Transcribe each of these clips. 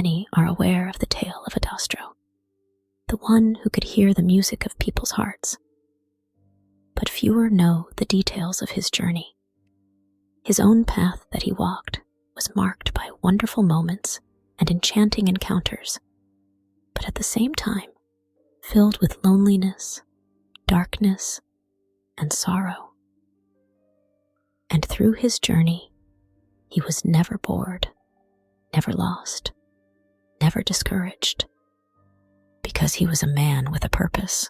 many are aware of the tale of Adastro, the one who could hear the music of people's hearts. But fewer know the details of his journey. His own path that he walked was marked by wonderful moments and enchanting encounters, but at the same time filled with loneliness, darkness, and sorrow. And through his journey, he was never bored, never lost, never discouraged, because he was a man with a purpose.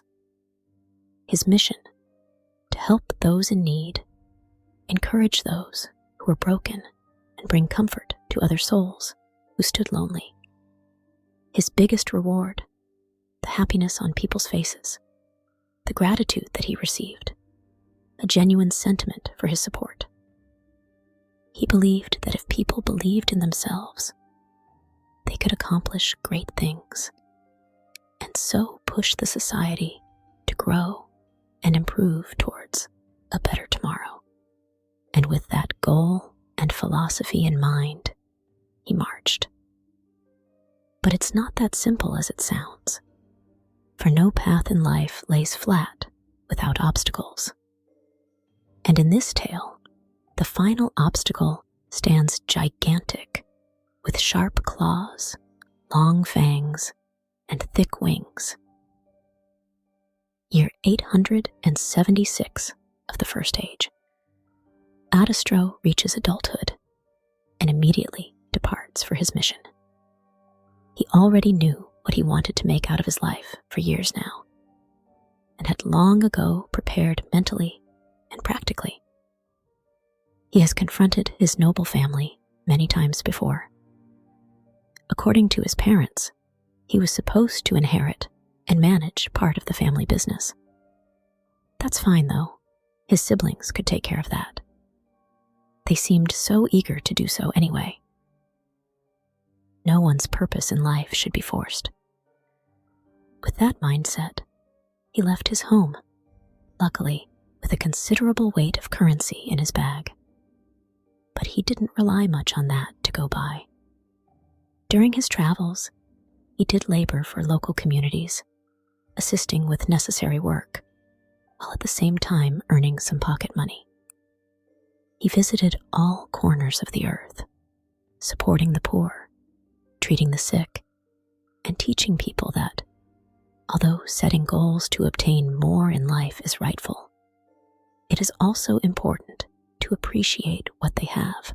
His mission: to help those in need, encourage those who were broken, and bring comfort to other souls who stood lonely. His biggest reward: the happiness on people's faces, the gratitude that he received, a genuine sentiment for his support. He believed that if people believed in themselves, they could accomplish great things, and so push the society to grow and improve towards a better tomorrow. And with that goal and philosophy in mind, he marched. But it's not that simple as it sounds, for no path in life lays flat without obstacles. And in this tale, the final obstacle stands gigantic, with sharp claws, long fangs, and thick wings. Year 876 of the First Age. Adastro reaches adulthood and immediately departs for his mission. He already knew what he wanted to make out of his life for years now, and had long ago prepared mentally and practically. He has confronted his noble family many times before. According to his parents, he was supposed to inherit and manage part of the family business. That's fine though, his siblings could take care of that. They seemed so eager to do so anyway. No one's purpose in life should be forced. With that mindset, he left his home, luckily with a considerable weight of currency in his bag. But he didn't rely much on that to go by. During his travels, he did labor for local communities, assisting with necessary work, while at the same time earning some pocket money. He visited all corners of the earth, supporting the poor, treating the sick, and teaching people that, although setting goals to obtain more in life is rightful, it is also important to appreciate what they have,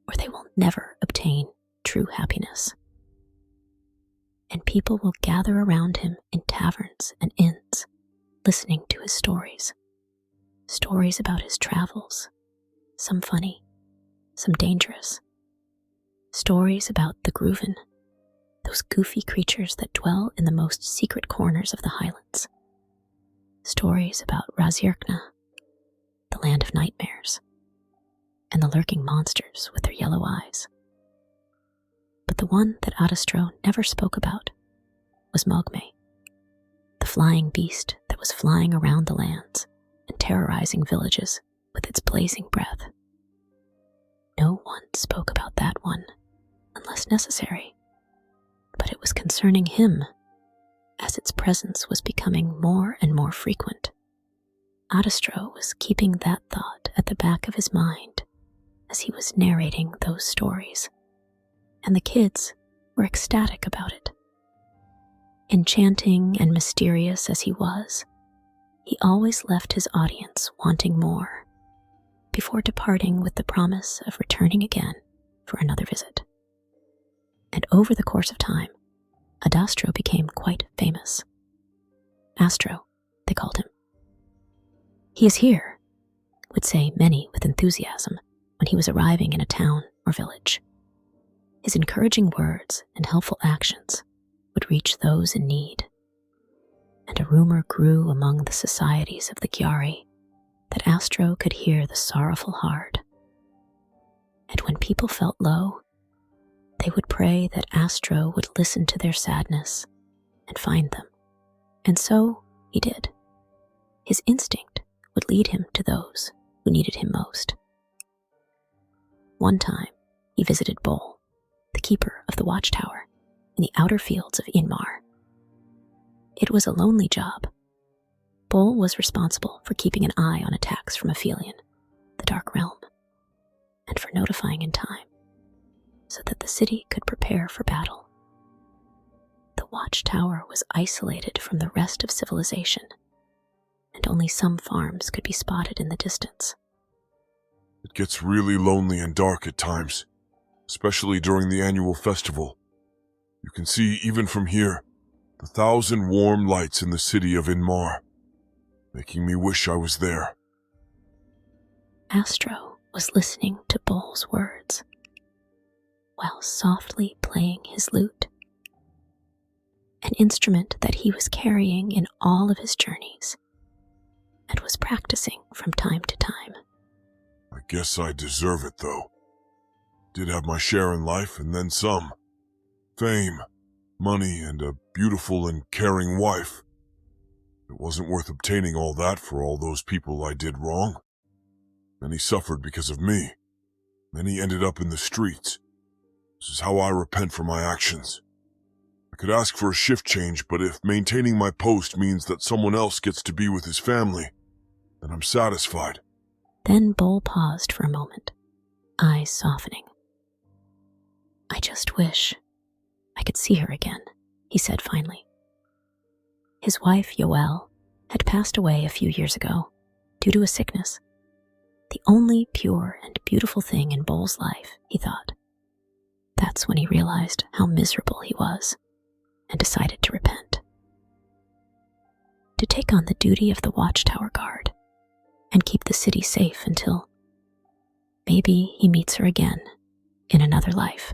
or they will never obtain true happiness. And people will gather around him in taverns and inns, listening to his stories about his travels, some funny, some dangerous, stories about the Grooven, those goofy creatures that dwell in the most secret corners of the highlands, stories about Razierkna, the land of nightmares, and the lurking monsters with their yellow eyes. But the one that Adastro never spoke about was Mogme, the flying beast that was flying around the lands and terrorizing villages with its blazing breath. No one spoke about that one unless necessary, but it was concerning him, as its presence was becoming more and more frequent. Adastro was keeping that thought at the back of his mind as he was narrating those stories, and the kids were ecstatic about it. Enchanting and mysterious as he was, he always left his audience wanting more, before departing with the promise of returning again for another visit. And over the course of time, Adastro became quite famous. Astro, they called him. "He is here," would say many with enthusiasm when he was arriving in a town or village. His encouraging words and helpful actions would reach those in need, and a rumor grew among the societies of the Gyari that Astro could hear the sorrowful heart. And when people felt low, they would pray that Astro would listen to their sadness and find them. And so he did. His instinct would lead him to those who needed him most. One time, he visited Bol, the keeper of the watchtower in the outer fields of Inmar. It was a lonely job. Bol was responsible for keeping an eye on attacks from Aphelion, the Dark Realm, and for notifying in time so that the city could prepare for battle. The watchtower was isolated from the rest of civilization, and only some farms could be spotted in the distance. It gets really lonely and dark at times, especially during the annual festival. You can see, even from here, the 1,000 warm lights in the city of Inmar, making me wish I was there. Astro was listening to Bol's words while softly playing his lute, an instrument that he was carrying in all of his journeys and was practicing from time to time. I guess I deserve it, though. Did have my share in life, and then some. Fame, money, and a beautiful and caring wife. It wasn't worth obtaining all that for all those people I did wrong. Many suffered because of me. Many ended up in the streets. This is how I repent for my actions. I could ask for a shift change, but if maintaining my post means that someone else gets to be with his family, then I'm satisfied. Then Bol paused for a moment, eyes softening. I just wish I could see her again, he said finally. His wife, Yoel, had passed away a few years ago due to a sickness. The only pure and beautiful thing in Bol's life, he thought. That's when he realized how miserable he was and decided to repent. To take on the duty of the watchtower guard and keep the city safe until maybe he meets her again in another life.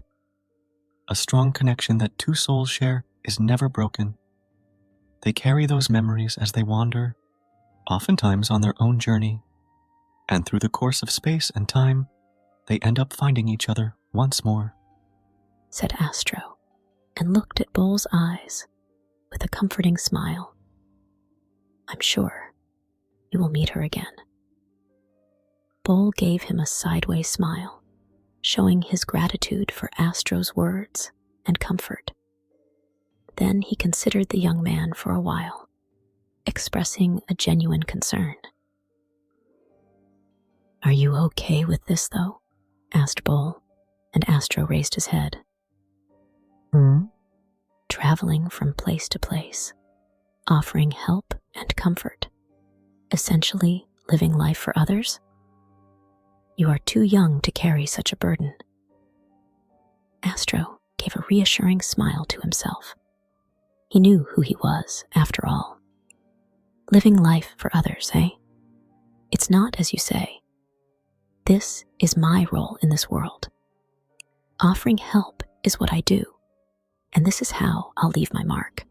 A strong connection that two souls share is never broken. They carry those memories as they wander, oftentimes on their own journey, and through the course of space and time, they end up finding each other once more, said Astro, and looked at Bol's eyes with a comforting smile. I'm sure you will meet her again. Bol gave him a sideways smile, showing his gratitude for Astro's words and comfort. Then he considered the young man for a while, expressing a genuine concern. Are you okay with this, though? Asked Bol, and Astro raised his head. Traveling from place to place, offering help and comfort, essentially living life for others? You are too young to carry such a burden. Astro gave a reassuring smile to himself. He knew who he was, after all. Living life for others, eh? It's not as you say. This is my role in this world. Offering help is what I do, and this is how I'll leave my mark.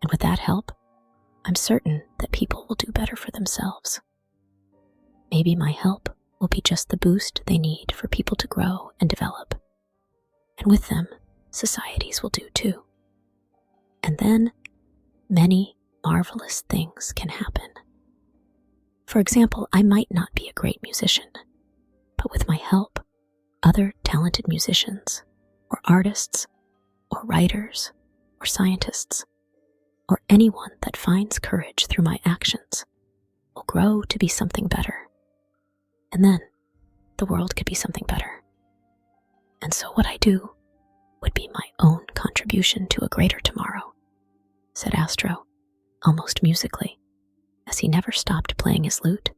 And with that help, I'm certain that people will do better for themselves. Maybe my help will be just the boost they need for people to grow and develop. And with them, societies will do too. And then, many marvelous things can happen. For example, I might not be a great musician, but with my help, other talented musicians, or artists, or writers, or scientists, or anyone that finds courage through my actions will grow to be something better. And then, the world could be something better. And so what I do would be my own contribution to a greater tomorrow, said Astro, almost musically, as he never stopped playing his lute.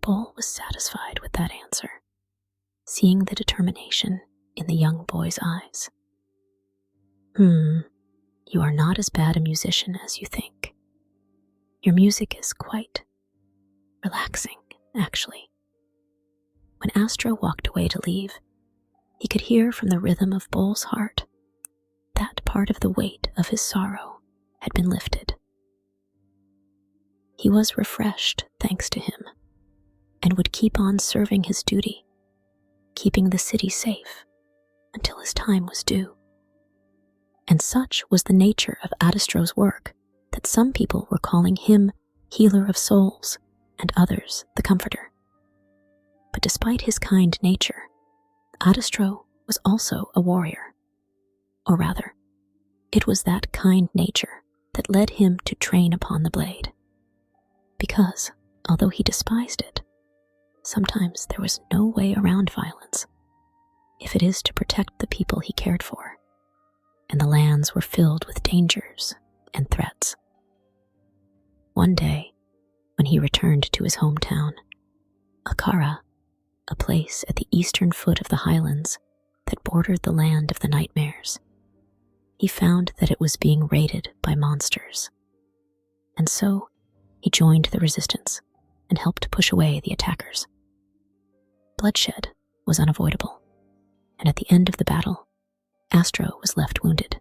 Bol was satisfied with that answer, seeing the determination in the young boy's eyes. You are not as bad a musician as you think. Your music is quite relaxing, actually. When Astro walked away to leave, he could hear from the rhythm of Bol's heart that part of the weight of his sorrow had been lifted. He was refreshed thanks to him, and would keep on serving his duty, keeping the city safe until his time was due. And such was the nature of Adastro's work that some people were calling him healer of souls and others the comforter. But despite his kind nature, Adastro was also a warrior. Or rather, it was that kind nature that led him to train upon the blade. Because, although he despised it, sometimes there was no way around violence, if it is to protect the people he cared for, and the lands were filled with dangers and threats. One day, when he returned to his hometown, Akara, a place at the eastern foot of the highlands that bordered the land of the nightmares, he found that it was being raided by monsters. And so, he joined the resistance and helped push away the attackers. Bloodshed was unavoidable, and at the end of the battle, Astro was left wounded.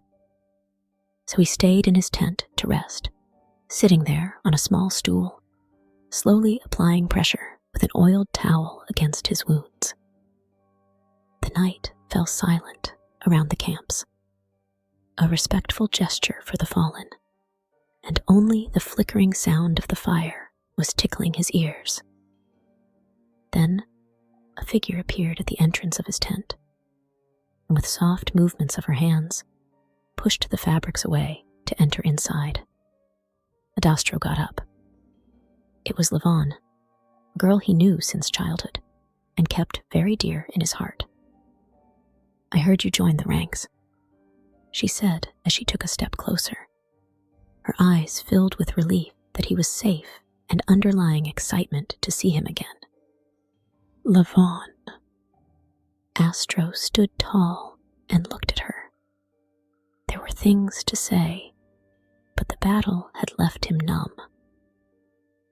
So he stayed in his tent to rest, sitting there on a small stool, slowly applying pressure with an oiled towel against his wounds. The night fell silent around the camps, a respectful gesture for the fallen, and only the flickering sound of the fire was tickling his ears. Then, a figure appeared at the entrance of his tent, and with soft movements of her hands, pushed the fabrics away to enter inside. Adastro got up. It was Levon, a girl he knew since childhood, and kept very dear in his heart. "I heard you joined the ranks," she said as she took a step closer, her eyes filled with relief that he was safe and underlying excitement to see him again. "Levon." Astro stood tall and looked at her. There were things to say, but the battle had left him numb.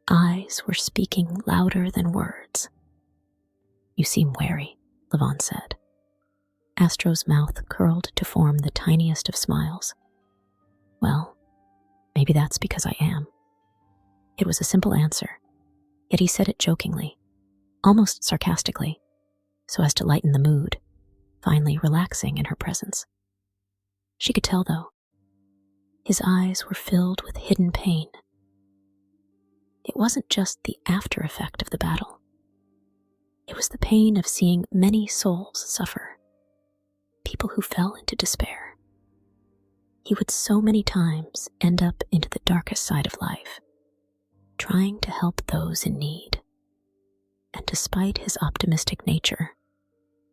Eyes were speaking louder than words. "You seem wary," Levon said. Astro's mouth curled to form the tiniest of smiles. "Well, maybe that's because I am." It was a simple answer, yet he said it jokingly, almost sarcastically, so as to lighten the mood, finally relaxing in her presence. She could tell, though. His eyes were filled with hidden pain. It wasn't just the after effect of the battle. It was the pain of seeing many souls suffer, people who fell into despair. He would so many times end up into the darkest side of life, trying to help those in need. And despite his optimistic nature,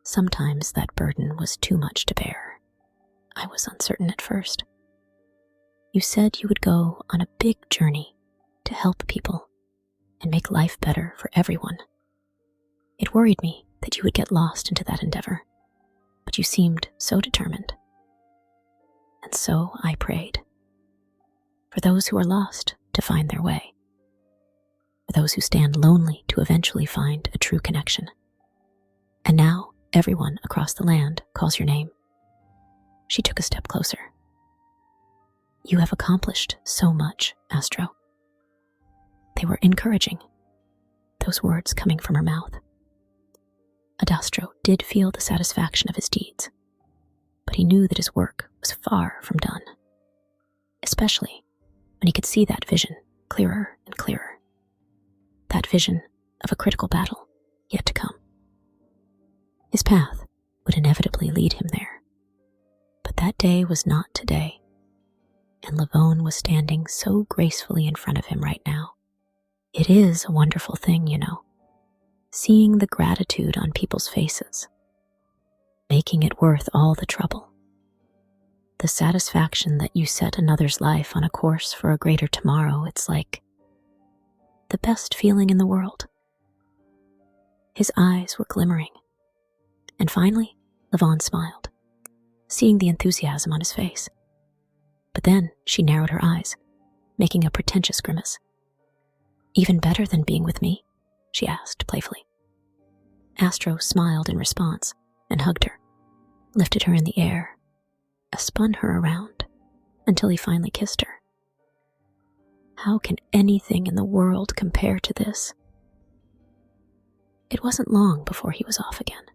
sometimes that burden was too much to bear. I was uncertain at first. You said you would go on a big journey to help people and make life better for everyone. It worried me that you would get lost into that endeavor, but you seemed so determined. And so I prayed. For those who are lost to find their way. For those who stand lonely to eventually find a true connection. And now everyone across the land calls your name. She took a step closer. You have accomplished so much, Astro. They were encouraging, those words coming from her mouth. Adastro did feel the satisfaction of his deeds, but he knew that his work was far from done, especially when he could see that vision clearer and clearer, that vision of a critical battle yet to come. His path would inevitably lead him there, but that day was not today, and Levon was standing so gracefully in front of him right now. It is a wonderful thing, you know, seeing the gratitude on people's faces, making it worth all the trouble. The satisfaction that you set another's life on a course for a greater tomorrow, it's like the best feeling in the world. His eyes were glimmering, and finally, Levon smiled, seeing the enthusiasm on his face. But then she narrowed her eyes, making a pretentious grimace. "Even better than being with me?" she asked playfully. Astro smiled in response and hugged her, lifted her in the air, spun her around until he finally kissed her. How can anything in the world compare to this? It wasn't long before he was off again,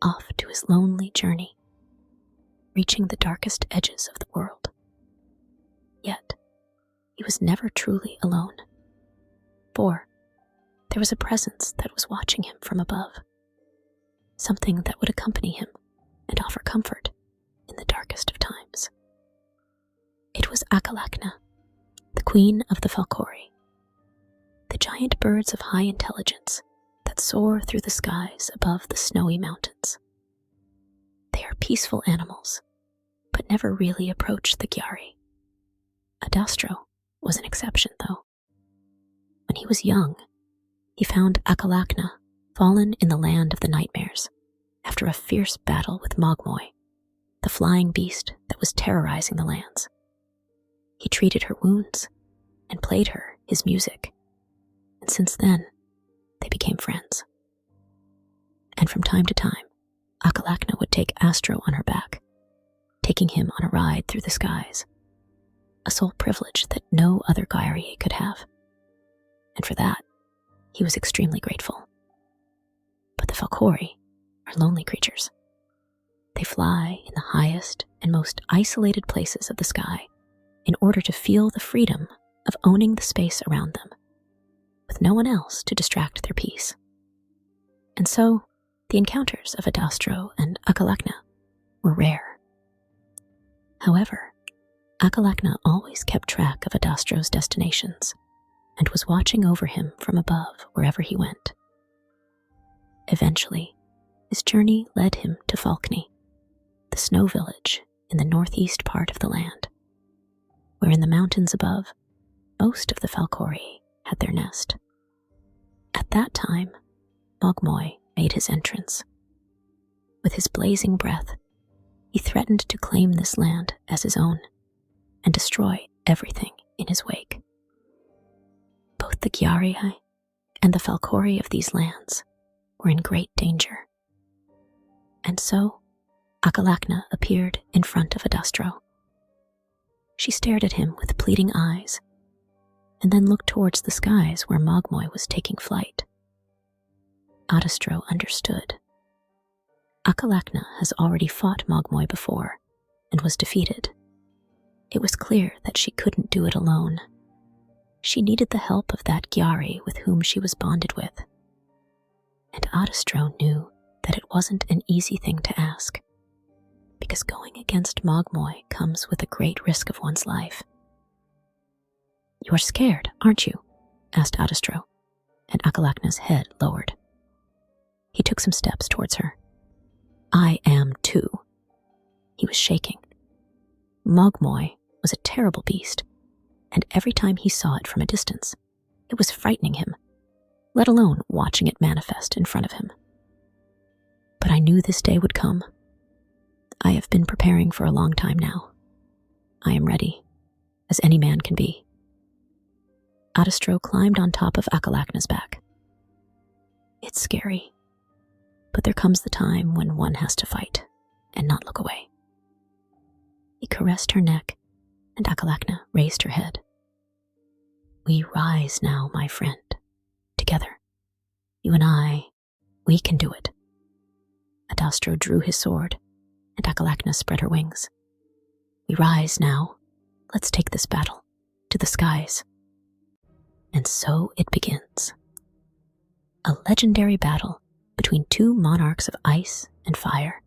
off to his lonely journey, reaching the darkest edges of the world. Yet, he was never truly alone, for there was a presence that was watching him from above, something that would accompany him and offer comfort in the darkest of times. It was Akalakna, the queen of the Falcori, the giant birds of high intelligence that soar through the skies above the snowy mountains. They are peaceful animals, but never really approach the Gyari. Adastro was an exception, though. When he was young, he found Akalakna fallen in the land of the nightmares after a fierce battle with Mogmoy, the flying beast that was terrorizing the lands. He treated her wounds and played her his music, and since then, they became friends. And from time to time, Akalakna would take Astro on her back, taking him on a ride through the skies, a sole privilege that no other Gyari could have. And for that, he was extremely grateful. But the Falcori are lonely creatures. They fly in the highest and most isolated places of the sky in order to feel the freedom of owning the space around them, with no one else to distract their peace. And so, the encounters of Adastro and Akalakna were rare. However, Akalakna always kept track of Adastro's destinations and was watching over him from above wherever he went. Eventually, his journey led him to Falkny, the snow village in the northeast part of the land, where in the mountains above, most of the Falcori had their nest. At that time, Mogmoy made his entrance. With his blazing breath, he threatened to claim this land as his own and destroy everything in his wake. Both the Gyari and the Falcori of these lands were in great danger. And so, Akalakna appeared in front of Adastro. She stared at him with pleading eyes, and then looked towards the skies where Mogmoy was taking flight. Adastro understood. Akalakna has already fought Mogmoy before, and was defeated. It was clear that she couldn't do it alone. She needed the help of that Gyari with whom she was bonded with. And Adastro knew that it wasn't an easy thing to ask, because going against Mogmoy comes with a great risk of one's life. "You're scared, aren't you?" asked Adastro, and Akalakna's head lowered. He took some steps towards her. "I am too." He was shaking. Mogmoy was a terrible beast, and every time he saw it from a distance, it was frightening him, let alone watching it manifest in front of him. But I knew this day would come. I have been preparing for a long time now. I am ready, as any man can be. Adastro climbed on top of Akalakna's back. It's scary, but there comes the time when one has to fight and not look away. He caressed her neck, and Akalakna raised her head. "We rise now, my friend, together. You and I, we can do it." Adastro drew his sword, and Akalakna spread her wings. "We rise now. Let's take this battle to the skies." And so it begins. A legendary battle between two monarchs of ice and fire,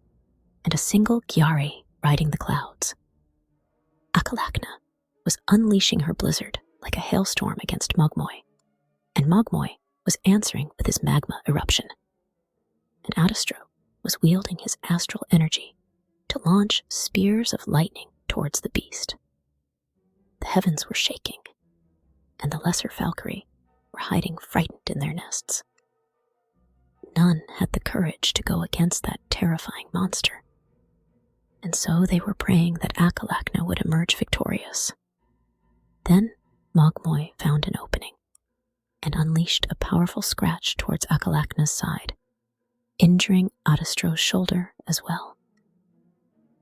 and a single Gyari riding the clouds. Akalakna was unleashing her blizzard like a hailstorm against Mogmoy, and Mogmoy was answering with his magma eruption. And Adastro was wielding his astral energy to launch spears of lightning towards the beast. The heavens were shaking, and the lesser Falcori were hiding frightened in their nests. None had the courage to go against that terrifying monster, and so they were praying that Akalakna would emerge victorious. Then Mogmoy found an opening and unleashed a powerful scratch towards Akalakna's side, injuring Adastro's shoulder as well.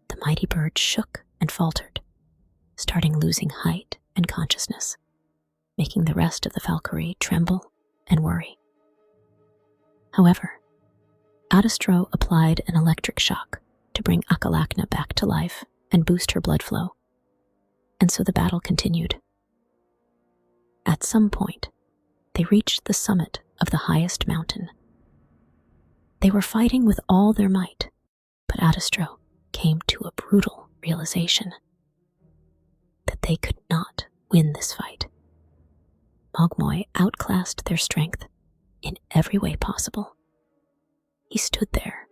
The mighty bird shook and faltered, starting losing height and consciousness, making the rest of the Falcori tremble and worry. However, Adastro applied an electric shock to bring Akalakna back to life and boost her blood flow, and so the battle continued. At some point, they reached the summit of the highest mountain. They were fighting with all their might, but Adastro came to a brutal realization that they could not win this fight. Mogmoy outclassed their strength in every way possible. He stood there,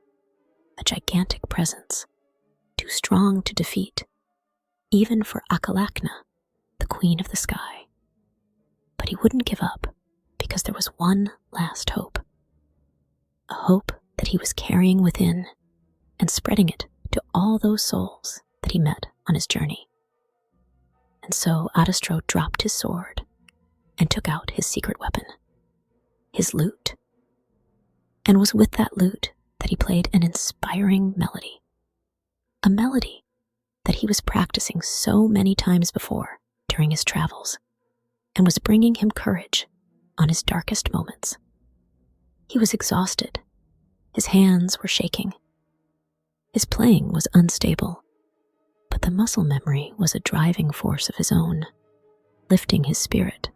a gigantic presence, too strong to defeat, even for Akalakna, the queen of the sky. But he wouldn't give up, because there was one last hope. A hope that he was carrying within and spreading it to all those souls that he met on his journey. And so Adastro dropped his sword and took out his secret weapon, his lute. And was with that lute that he played an inspiring melody. A melody that he was practicing so many times before during his travels, and was bringing him courage on his darkest moments. He was exhausted. His hands were shaking. His playing was unstable, but the muscle memory was a driving force of his own, lifting his spirit,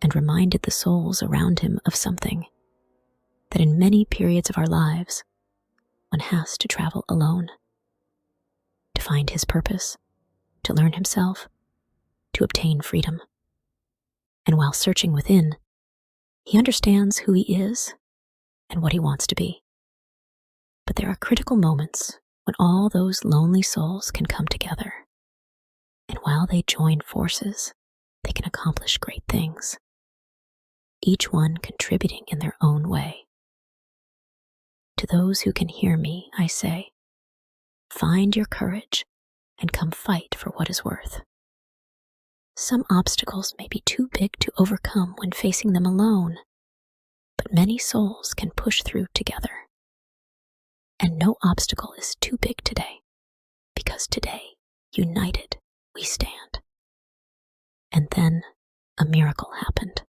and reminded the souls around him of something, that in many periods of our lives, one has to travel alone, to find his purpose, to learn himself, to obtain freedom. And while searching within, he understands who he is and what he wants to be. But there are critical moments when all those lonely souls can come together. And while they join forces, they can accomplish great things, each one contributing in their own way. To those who can hear me, I say, find your courage and come fight for what is worth. Some obstacles may be too big to overcome when facing them alone, but many souls can push through together. And no obstacle is too big today, because today, united, we stand. And then a miracle happened.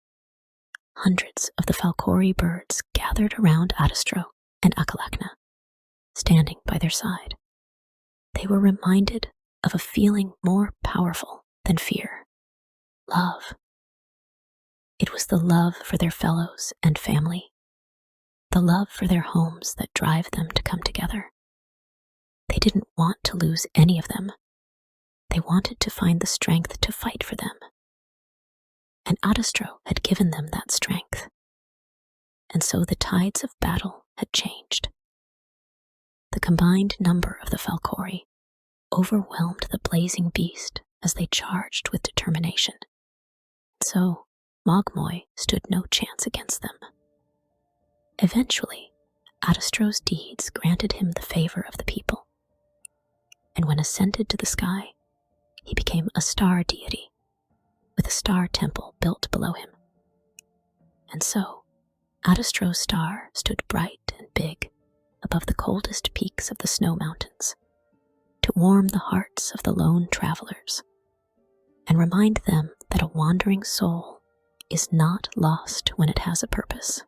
Hundreds of the Falcori birds gathered around Adastro and Akalakna, standing by their side. They were reminded of a feeling more powerful than fear: love. It was the love for their fellows and family, the love for their homes that drive them to come together. They didn't want to lose any of them. They wanted to find the strength to fight for them. And Adastro had given them that strength. And so the tides of battle had changed. The combined number of the Falcori overwhelmed the blazing beast as they charged with determination. So Mogmoy stood no chance against them. Eventually, Adastro's deeds granted him the favor of the people. And when ascended to the sky, he became a star deity, with a star temple built below him. And so, Adastro's star stood bright and big above the coldest peaks of the snow mountains, to warm the hearts of the lone travelers, and remind them that a wandering soul is not lost when it has a purpose.